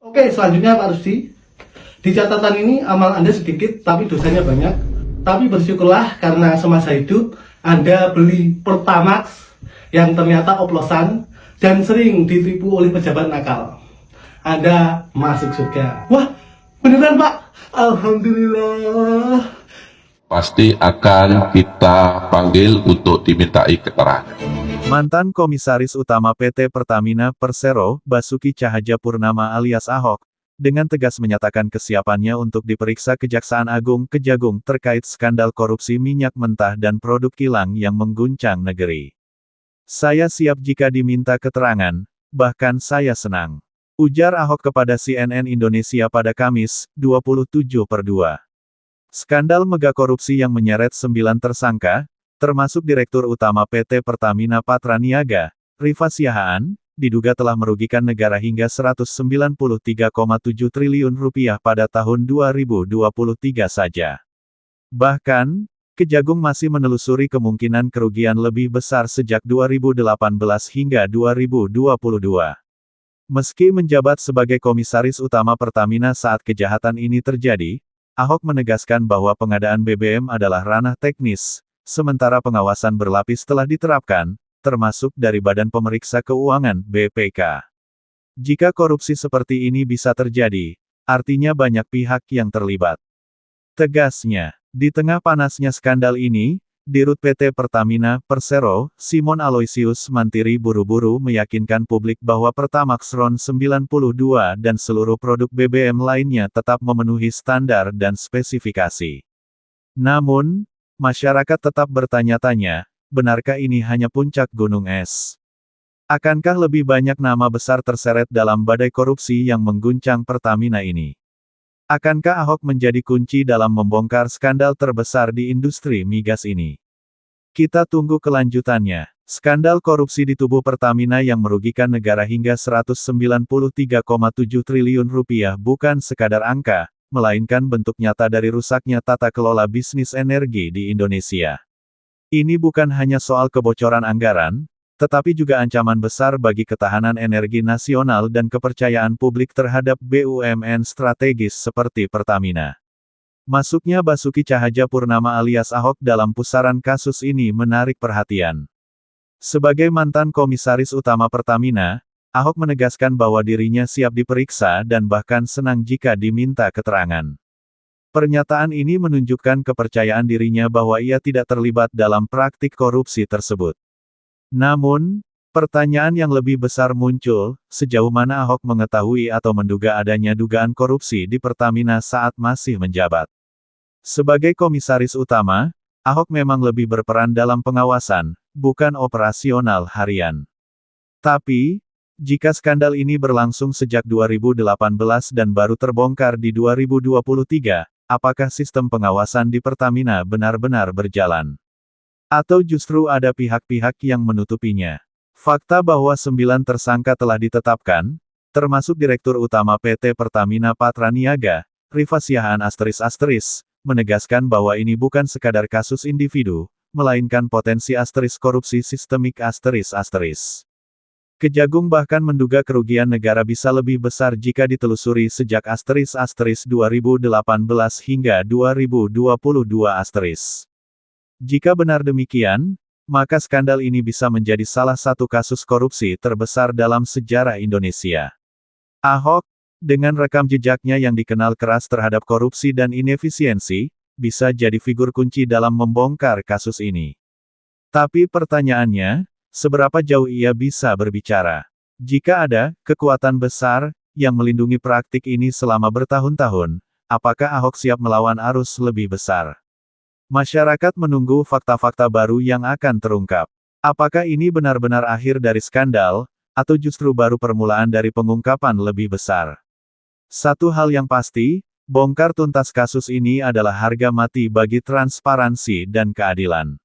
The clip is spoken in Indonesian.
Oke, selanjutnya Pak Rusdi. Di catatan ini amal Anda sedikit, tapi dosanya banyak. Tapi bersyukurlah karena semasa hidup Anda beli Pertamax yang ternyata oplosan dan sering ditipu oleh pejabat nakal. Anda masuk surga. Wah, beneran Pak? Alhamdulillah. Pasti akan kita panggil untuk dimintai keterangan. Mantan Komisaris Utama PT Pertamina Persero, Basuki Cahayapurnama alias Ahok, dengan tegas menyatakan kesiapannya untuk diperiksa Kejaksaan Agung Kejagung terkait skandal korupsi minyak mentah dan produk kilang yang mengguncang negeri. "Saya siap jika diminta keterangan, bahkan saya senang," ujar Ahok kepada CNN Indonesia pada Kamis, 27/2. Skandal mega korupsi yang menyeret 9 tersangka, termasuk Direktur Utama PT Pertamina Patraniaga, Rifa Siahaan, diduga telah merugikan negara hingga Rp193,7 triliun pada tahun 2023 saja. Bahkan, Kejagung masih menelusuri kemungkinan kerugian lebih besar sejak 2018 hingga 2022. Meski menjabat sebagai Komisaris Utama Pertamina saat kejahatan ini terjadi, Ahok menegaskan bahwa pengadaan BBM adalah ranah teknis, sementara pengawasan berlapis telah diterapkan, termasuk dari Badan Pemeriksa Keuangan (BPK). Jika korupsi seperti ini bisa terjadi, artinya banyak pihak yang terlibat. Tegasnya, di tengah panasnya skandal ini, Dirut PT Pertamina Persero, Simon Aloysius Mantiri buru-buru meyakinkan publik bahwa Pertamax RON 92 dan seluruh produk BBM lainnya tetap memenuhi standar dan spesifikasi. Namun, masyarakat tetap bertanya-tanya, benarkah ini hanya puncak gunung es? Akankah lebih banyak nama besar terseret dalam badai korupsi yang mengguncang Pertamina ini? Akankah Ahok menjadi kunci dalam membongkar skandal terbesar di industri migas ini? Kita tunggu kelanjutannya. Skandal korupsi di tubuh Pertamina yang merugikan negara hingga Rp193,7 triliun bukan sekadar angka, melainkan bentuk nyata dari rusaknya tata kelola bisnis energi di Indonesia. Ini bukan hanya soal kebocoran anggaran, tetapi juga ancaman besar bagi ketahanan energi nasional dan kepercayaan publik terhadap BUMN strategis seperti Pertamina. Masuknya Basuki Cahayapurnama alias Ahok dalam pusaran kasus ini menarik perhatian. Sebagai mantan Komisaris Utama Pertamina, Ahok menegaskan bahwa dirinya siap diperiksa dan bahkan senang jika diminta keterangan. Pernyataan ini menunjukkan kepercayaan dirinya bahwa ia tidak terlibat dalam praktik korupsi tersebut. Namun, pertanyaan yang lebih besar muncul, sejauh mana Ahok mengetahui atau menduga adanya dugaan korupsi di Pertamina saat masih menjabat. Sebagai Komisaris Utama, Ahok memang lebih berperan dalam pengawasan, bukan operasional harian. Tapi, jika skandal ini berlangsung sejak 2018 dan baru terbongkar di 2023, apakah sistem pengawasan di Pertamina benar-benar berjalan? Atau justru ada pihak-pihak yang menutupinya? Fakta bahwa 9 tersangka telah ditetapkan, termasuk Direktur Utama PT Pertamina Patraniaga, Rifa Siahaan ***, menegaskan bahwa ini bukan sekadar kasus individu, melainkan potensi korupsi sistemik ***. Kejagung bahkan menduga kerugian negara bisa lebih besar jika ditelusuri sejak ***2018 hingga 2022 ***. Jika benar demikian, maka skandal ini bisa menjadi salah satu kasus korupsi terbesar dalam sejarah Indonesia. Ahok, dengan rekam jejaknya yang dikenal keras terhadap korupsi dan inefisiensi, bisa jadi figur kunci dalam membongkar kasus ini. Tapi pertanyaannya, seberapa jauh ia bisa berbicara? Jika ada kekuatan besar yang melindungi praktik ini selama bertahun-tahun, apakah Ahok siap melawan arus lebih besar? Masyarakat menunggu fakta-fakta baru yang akan terungkap. Apakah ini benar-benar akhir dari skandal, atau justru baru permulaan dari pengungkapan lebih besar? Satu hal yang pasti, bongkar tuntas kasus ini adalah harga mati bagi transparansi dan keadilan.